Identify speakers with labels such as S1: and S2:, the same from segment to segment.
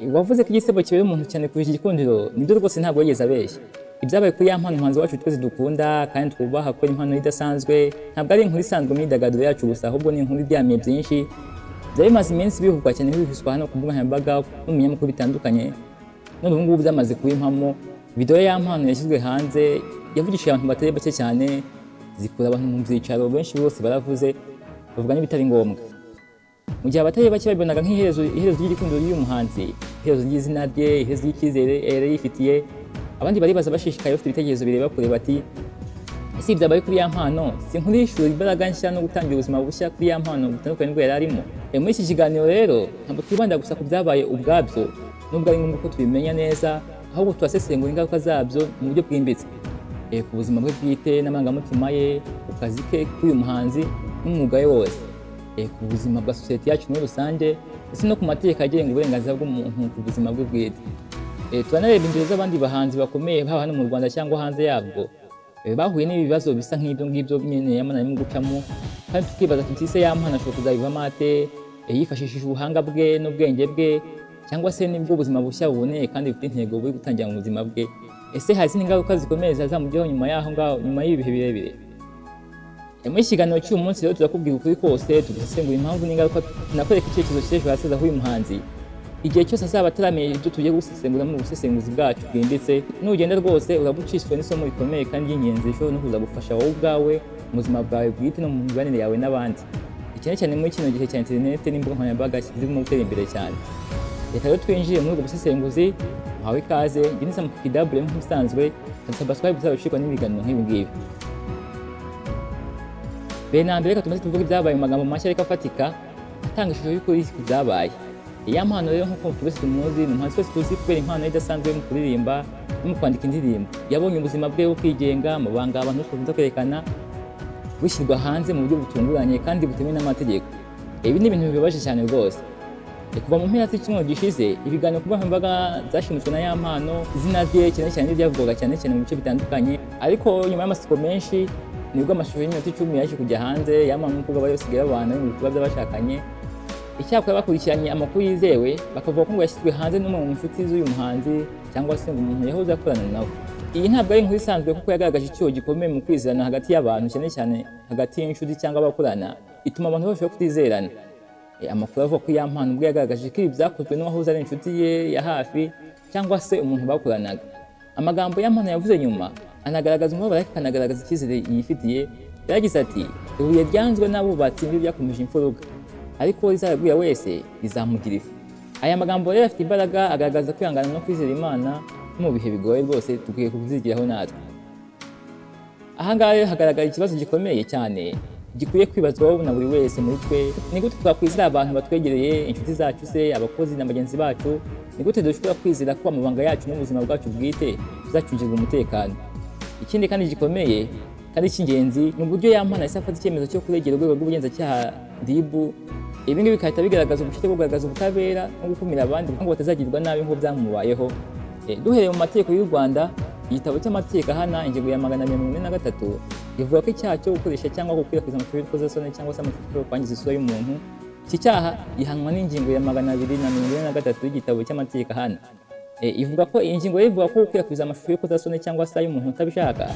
S1: wavuze ko Igisibo kibera umuntu cyane kurusha igikundiro, nibyo rwose ntabwo yigeze abeshya. Ibyabaye kuri Yampano umuhanzi wacu twese dukunda kandi twubaha ko impano idasanzwe, ntabwo ari inkuru isanzwe mu myidagaduro yacu gusa, ahubwo ni inkuru iryamiye byinshi. Byari bimaze iminsi bivugwa cyane bivuzwa hano ku mbuga nkoranyambaga no mu binyamakuru bitandukanye, none ubu ngubu byamaze kuba impamo. Video ya Yampano yashyizwe hanze yavugishije abantu batari bake cyane, zikura abantu mu byicaro, benshi bose baravuze bavuga n'ibitari ngombwa. Mu gihe abatari bake babibonaga nk'iherezo ry'igikundiro ry'uyu muhanzi, iherezo ry'izina rye, iherezo ry'icyizere yari yifitiye, abandi baribaza bashishikaye bafite ibitekerezo bireba kure bati ese ibyabaye kuri Yampano si inkuru y'ishuri imbaraga nshya no gutangira ubuzima bushya kuri Yampano butandukanye n'ubwo yari arimo. Muri iki kiganiro rero ntabwo twibanda gusa ku byabaye ubwabyo nubwo ari ngombwa ko tubimenya neza, ahubwo turasesengura ingaruka zabyo mu buryo bwimbitse ku buzima bwe bwite n'amarangamutima ye, ku kazi ke k'uyu muhanzi n'umwuga we wose, ku buzima bwa sosiyete yacu muri rusange, ndetse no ku mategeko agenga uburenganzira bw'umuntu ku buzima bwe bwite. Turanareba ingero z'abandi bahanzi bakomeye haba hano mu Rwanda cyangwa hanze yabwo bahuye n'ibibazo bisa nk'ibyo ngibyo nyine Yampano arimo gucamo, kandi tukibaza tuti ese Yampano ashobora kuzabivamo ate yifashishije ubuhanga bwe n'ubwenge bwe, cyangwa se nibwo ubuzima bushya buboneye kandi bufite intego buri gutangira mu buzima bwe. Ese hari izindi ngaruka zikomeye zazamugeraho nyuma y'aho ngaho, nyuma y'ibihe birebire? Muri iki kiganiro cy'uyu munsi rero turakubwira ukuri kose, tugasesengura impamvu n'ingaruka, tunakwereka icyerekezo cy'ejo hazaza h'uyu muhanzi igihe cyose azaba ataramenye ibyo tugiye gusesengura mu busesenguzi bwacu bwimbitse. Nugenda rwose urabucishwa n'isomo rikomeye kandi ry'ingenzi rishobora no kuzagufasha wowe ubwawe mu buzima bwawe bwite no mu mibanire yawe n'abandi, cyane cyane muri kino gihe cya interineti n'imbuga nkoranyambaga zirimo gutera imbere cyane. Reka rero twinjire muri ubwo busesenguzi. Muhawe ikaze, njye nisa mukidabure nk'ibisanzwe, subscribe uzabashirwa n'ibiganiro nk'ibi ngibi. Mbere na mbere reka tumaze tuvuge ibyabaye mu magambo mashya ariko afatika atanga ishusho y'ukuri ku byabaye. Yampano rero nk'uko twese tumuzi, ni umuhanzi twese tuzi kubera impano idasanzwe mu kuririmba no mu kwandika indirimbo. Yabonye ubuzima bwe bwo kwigenga, amabanga abantu bakunda kwerekana bushyirwa hanze mu buryo butunguranye kandi butemewe n'amategeko. Ibi ni ibintu bibabaje cyane rwose. Kuva mu mpera z'icyumweru gishize, ibiganiro ku mbuga zashimuswe na Yampano, izina rye cyane cyane n'ibyavugwaga cyane cyane mu bice bitandukanye, ariko nyuma y'amatsiko menshi nibwo amashusho y'iminota 10 yaje kujya hanze. Yampano n'umukobwa bari basigaye babana mu bikorwa by'abashakanye. Icyakora bakurikiranye amakuru yizewe bakavuga ko ngo yashyizwe hanze n'umwe mu nshuti z'uyu muhanzi cyangwa se umuntu yahoze akorana nawe. Iyi ntabwo ari inkuru isanzwe kuko yagaragaje icyuho gikomeye mu kwizerana hagati y'abantu, cyane cyane hagati y'inshuti cyangwa abakorana, ituma abantu barushaho kutizerana. Amakuru avuga ko Yampano ubwo yagaragaje ko ibi byakozwe n'uwahoze ari inshuti ye ya hafi cyangwa se umuntu bakoranaga. Amagambo Yampano yavuze nyuma anagaragaza umubabaro ariko anagaragaza icyizere yifitiye. Yagize ati ibuye ryanzwe n'abubatsi nibyo byakomeje imfuruka, ariko rizaragwira wese rizamugira ifu. Aya magambo rero afite imbaraga, agaragaza kwihangana no kwizera Imana mu bihe bigoye rwose dukwiye kuzigiraho natwe. Aha ngaha rero hagaragara ikibazo gikomeye cyane gikwiye kwibazwaho na buri wese muri twe. Ni gute twakwizera abantu batwegereye, inshuti zacu se, abakozi na bagenzi bacu? Ni gute dushobora kwizera ko amabanga yacu n'ubuzima bwacu bwite tuzacungirwa umutekano? Ikindi kandi gikomeye kandi cy'ingenzi ni uburyo Yampano yahise afata icyemezo cyo kuregera urwego rw'ubugenzacyaha RIB. Ibi ngibi bikahita bigaragaza ubushake bwo kugaragaza ubutabera no gukumira abandi ngo batazagirwa nabi nk'uko byamubayeho. Duhereye mu mategeko y'u Rwanda, igitabo cy'amategeko ahana ingingo ya 143 ivuga ko icyaha cyo gukoresha cyangwa gukwirakwiza amashusho y'urukozasoni cyangwa se amashusho yo kwangiza isura y'umuntu, iki cyaha gihanwa n'ingingo ya 243 y'igitabo cy'amategeko ahana. Ivuga ko iyi ngingo ivuga ko gukwirakwiza amashusho y'urukozasoni cyangwa se y'umuntu utabishaka,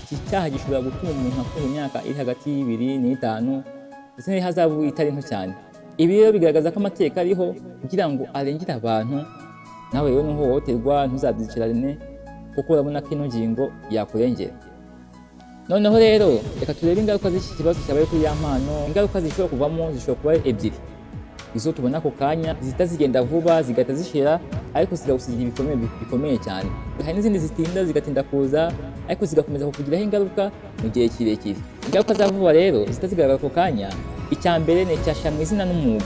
S1: iki cyaha gishobora gutuma umuntu afungwa imyaka iri hagati y'2 n'5 ndetse n'ihazabu itari nto cyane. Ibi rero bigaragaza ko amategeko ariho kugira ngo arengere abantu. Nawe rero nuhohoterwa ntuzabyicarane kuko urabona ko ino ngingo yakurengera. Noneho rero reka turebe ingaruka z'iki kibazo cyabaye kuri Yampano. Ingaruka zishobora kuvamo zishobora kuba ebyiri. Izo tubona ako kanya zihita zigenda vuba zigahita zishira, ariko zigagusigira bikomeye cyane. Hari n'izindi zitinda zigatinda kuza ariko zigakomeza kukugiraho ingaruka mu gihe kirekire. Ingaruka za vuba rero zihita zigaragara ako kanya. Icya mbere ni icyasha mu izina n'umwuga.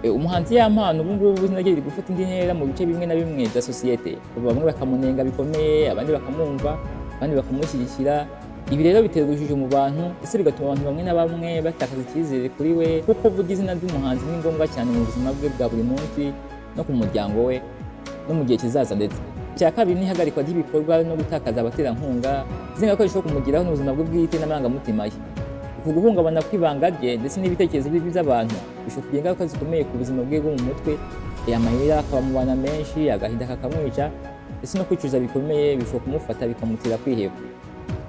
S1: Umuhanzi Yampano ubu ngubu izina rye riri gufata indi ntera mu bice bimwe na bimwe bya sosiyete. Bamwe bakamunenga bikomeye, abandi bakamwumva, abandi bakamushyigikira. Ibi rero bitera urujijo mu bantu, ese bigatuma abantu bamwe na bamwe batakaza icyizere kuri we, kuko burya izina ry'umuhanzi ni ngombwa cyane mu buzima bwe bwa buri munsi no ku muryango we no mu gihe kizaza. Ndetse icya kabiri ni ihagarikwa ry'ibikorwa no gutakaza abaterankunga, zingaruka zishobora kumugiraho n'ubuzima bwe bwite n'amarangamutima ye. Uku guhungabana kw'ibanga rye ndetse n'ibitekerezo bibi by'abantu bishobora kugira ingaruka zikomeye ku buzima bwe bwo mu mutwe, amarira akaba mu bana menshi, agahinda kakamwica ndetse no kwicuza bikomeye bishobora kumufata bikamutera kwiheba.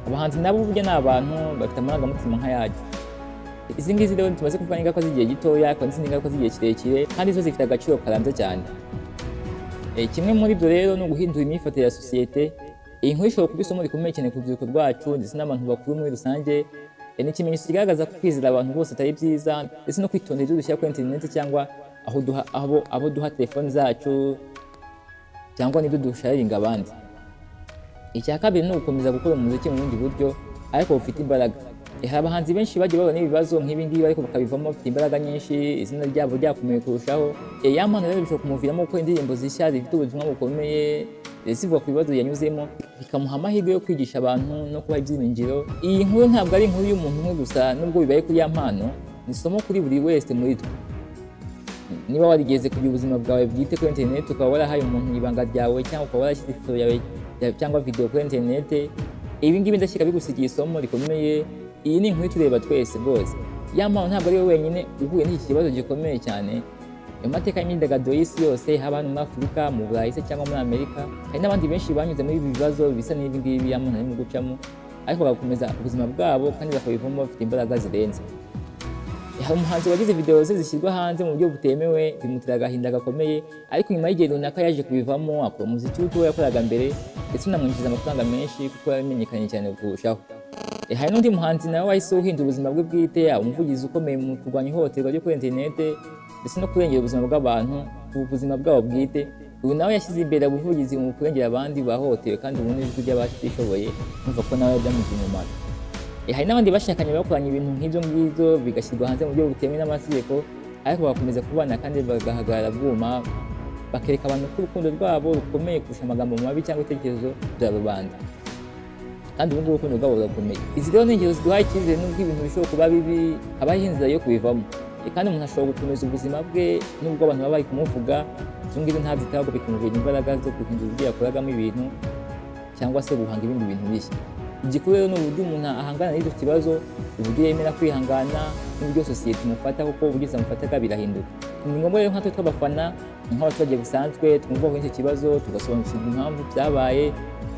S1: Abahanzi nabo burya ni abantu bafite amarangamutima nk'ayacu. Izi ngizi rero tumaze kuvuga ingaruka z'igihe gitoya ariko n'izindi ngaruka z'igihe kirekire kandi zo zifite agaciro karambye cyane. Kimwe muri byo rero ni uguhindura imyifatire ya sosiyete. Iyi nkuru ishobora kuba isomo rikomeye cyane ku rubyiruko rwacu ndetse n'abantu bakuru muri rusange. Ni ikimenyetso kigaragaza ko kwizera abantu bose atari byiza ndetse no kwitondera ibyo dushyira kuri interineti cyangwa abo duha telefoni zacu cyangwa n'ibyo dusharinga abandi. Icya kabiri ni ugukomeza gukora umuziki mu bundi buryo ariko bufite imbaraga. Hari abahanzi benshi bagiye babona ibibazo nk'ibi ngibi ariko bakabivamo bafite imbaraga nyinshi, izina ryabo ryakomeye kurushaho. Yampano rero bishobora kumuviramo gukora indirimbo zishya zifite ubutumwa bukomeye zivuga ku bibazo yanyuzemo, bikamuha amahirwe yo kwigisha abantu no kubaha ibyiringiro. Iyi nkuru ntabwo ari inkuru y'umuntu umwe gusa, nubwo bibaye kuri Yampano, ni isomo kuri buri wese muri twe. Niba warigeze kugira ubuzima bwawe bwite kuri interineti ukaba warahaye umuntu ibanga ryawe cyangwa ukaba warashyize ifoto yawe cyangwa video kuri interineti, ibi ngibi ndashyika bigusigiye isomo rikomeye. Iyi ni inkuru tureba twese rwose. Yampano ntabwo ari we wenyine uhuye n'iki kibazo gikomeye cyane. Mu mateka y'imyidagaduro y'isi yose, haba hano muri Afurika, mu Burayi se cyangwa muri Amerika, hari n'abandi benshi banyuze muri ibi bibazo bisa n'ibi ngibi Yampano arimo gucamo, ariko bagakomeza ubuzima bwabo kandi bakabivamo bafite imbaraga zirenze. Hari umuhanzi wagize video ze zishyirwa hanze mu buryo butemewe, bimutera agahinda gakomeye, ariko nyuma y'igihe runaka yaje kubivamo akora umuziki w'uko yakoraga mbere ndetse unamwinjiza amafaranga menshi kuko yamenyekanye cyane kurushaho. Hari n'undi muhanzi nawe wahise uhindura ubuzima bwe bwite, umuvugizi ukomeye mu kurwanya ihohoterwa ryo kuri interineti ndetse no kurengera ubuzima bw'abantu ku buzima bwabo bwite. Ubu nawe yashyize imbere ubuvugizi mu kurengera abandi bahohotewe kandi ubu n'ijwi ry'abatishoboye, numva ko nawe byamugize umumaro. Hari n'abandi bashakanye bakoranye ibintu nk'ibyo ngibyo bigashyirwa hanze mu buryo butemewe n'amategeko, ariko bagakomeza kubana kandi bagahagarara bwuma, bakereka abantu ko urukundo rwabo rukomeye kurusha amagambo mabi cyangwa ibitekerezo bya rubanda. Kandi ubu ngubu urukundo rwabo rurakomeye. Izi rero ni ingero ziduha icyizere n'ubwo ibintu bishobora kuba bibi, habaho inzira yo kubivamo. Kandi umuntu ashobora gukomeza ubuzima bwe nubwo abantu baba bari kumuvuga. Izo ngizo ntazitaho bikamubera imbaraga zo guhindura uburyo yakoragamo ibintu cyangwa se guhanga ibindi bintu bishya. Igikuru rero ni uburyo umuntu ahangana n'icyo kibazo, uburyo yemera kwihangana n'uburyo sosiyete imufata, kuko uburyo zamufataga birahinduka. Ni ngombwa rero nkatwe tw'abafana nk'abaturage busanzwe twumva ko icyo kibazo tugasobanukirwa impamvu byabaye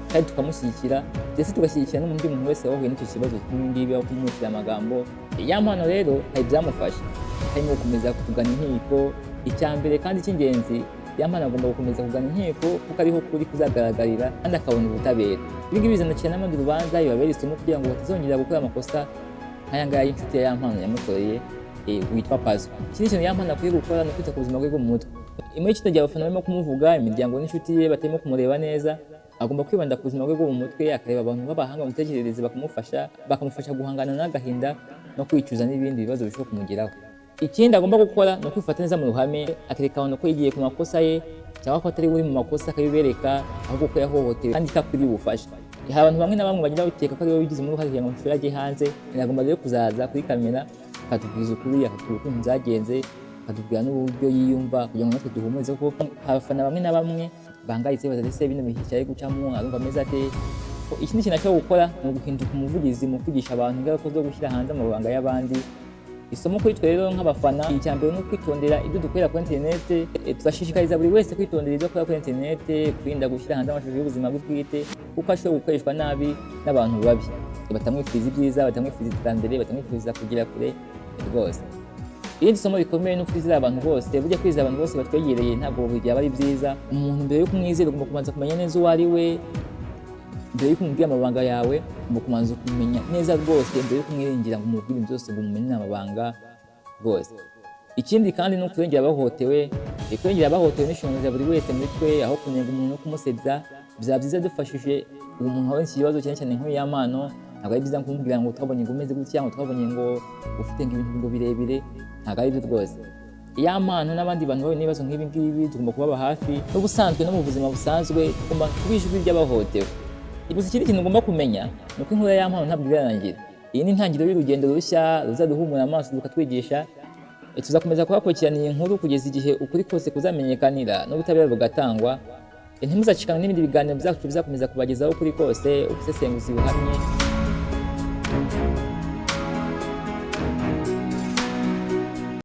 S1: kandi tukamushyigikira ndetse tugashyigikira n'undi muntu wese wahuye n'icyo kibazo nk'ingibi aho kumwitira amagambo. Yampano rero hari ibyamufasha, harimo gukomeza kugana inkiko. Icya mbere kandi cy'ingenzi, Yampano agomba gukomeza kugana inkiko kuko ariho kuri kuzagaragarira kandi akabona ubutabera. Ibi ngibi bizanakira n'abandi urubanza bibabera isomo kugira ngo batazongera gukora amakosa nk'aya ngaya y'inshuti ya Yampano yamukoreye witwa Pazo. Ikindi kintu Yampano akwiye gukora ni ukwita ku buzima bwe bwo mu mutwe. Muri kino gihe abafana barimo kumuvuga, imiryango n'inshuti ye batarimo kumureba neza, agomba kwibanda ku buzima bwe bwo mu mutwe, akareba abantu b'abahanga mu mitekerereze bakamufasha guhangana n'agahinda no kwicuza n'ibindi bibazo bishobora kumugeraho. Ikindi agomba gukora ni ukwifata neza mu ruhame, akereka abantu ko yigiye ku makosa ye cyangwa ko atari uri mu makosa, akabibereka ahubwo ko yahohotewe kandi itakwiriye ubufasha. Hari abantu bamwe na bamwe bagenda bakeka ko ari we wigize uruhare kugira ngo amashuri ajye hanze. Agomba rero kuzaza kuri kamera akatubwiza ukuri, akatubwira ukuntu byagenze, akatubwira n'uburyo yiyumva kugira ngo natwe duhumurize, kuko abafana bamwe na bamwe bahangayitse baza ese bino bihe cyari gucamo arumva ameze ate. Ikindi kintu ashobora gukora ni uguhinduka umuvugizi mu kwigisha abantu ingaruka zo gushyira hanze amabanga y'abandi. Isomo kuri twe rero nk'abafana, icya mbere ni ukwitondera ibyo dukorera kuri interineti. Tugashishikariza buri wese kwitondera ibyo akora kuri interineti, kwirinda gushyira hanze amashusho y'ubuzima bwe bwite kuko ashobora gukoreshwa nabi n'abantu babi batamwifuriza ibyiza, batamwifuriza iterambere, batamwifuriza kugera kure rwose. Irindi somo rikomeye ni ukwizera abantu bose. Burya kwizera abantu bose batwegereye ntabwo byaba ari byiza. Umuntu mbere yo kumwizera ugomba kubanza kumenya neza uwo ari we. Mbere yo kumubwira amabanga yawe ugomba kubanza kumenya neza rwose, mbere yo kumwiringira ngo umubwire byose ngo umumenye amabanga rwose. Ikindi kandi ni ukurengera abahohotewe. Kurengera abahohotewe ni inshingano za buri wese muri twe, aho kunenga umuntu no kumusebya. Byaba byiza dufashije umuntu wahuye n'iki kibazo cyane cyane nk'uyu Yampano. Ntabwo ari byiza kumubwira ngo twabonye ngo umeze gutya, ngo twabonye ngo ufite ibintu ngo birebire. Ntabwo ari byo rwose. Yampano n'abandi bantu bahuye n'ibibazo nk'ibi ngibi tugomba kubaba hafi. N'ubusanzwe no mu buzima busanzwe tugomba kuba ijwi ry'abahohotewe. Gusa ikindi kintu ugomba kumenya ni uko inkuru ya Yampano ntabwo irarangira. Iyi ni intangiriro y'urugendo rushya ruzaduhumura amaso rukatwigisha. Tuzakomeza kuhakurikirana iyi nkuru kugeza igihe ukuri kose kuzamenyekanira n'ubutabera bugatangwa. Ntimuzacikane n'ibindi biganiro byacu bizakomeza kubagezaho ukuri kose, ubusesenguzi buhamye.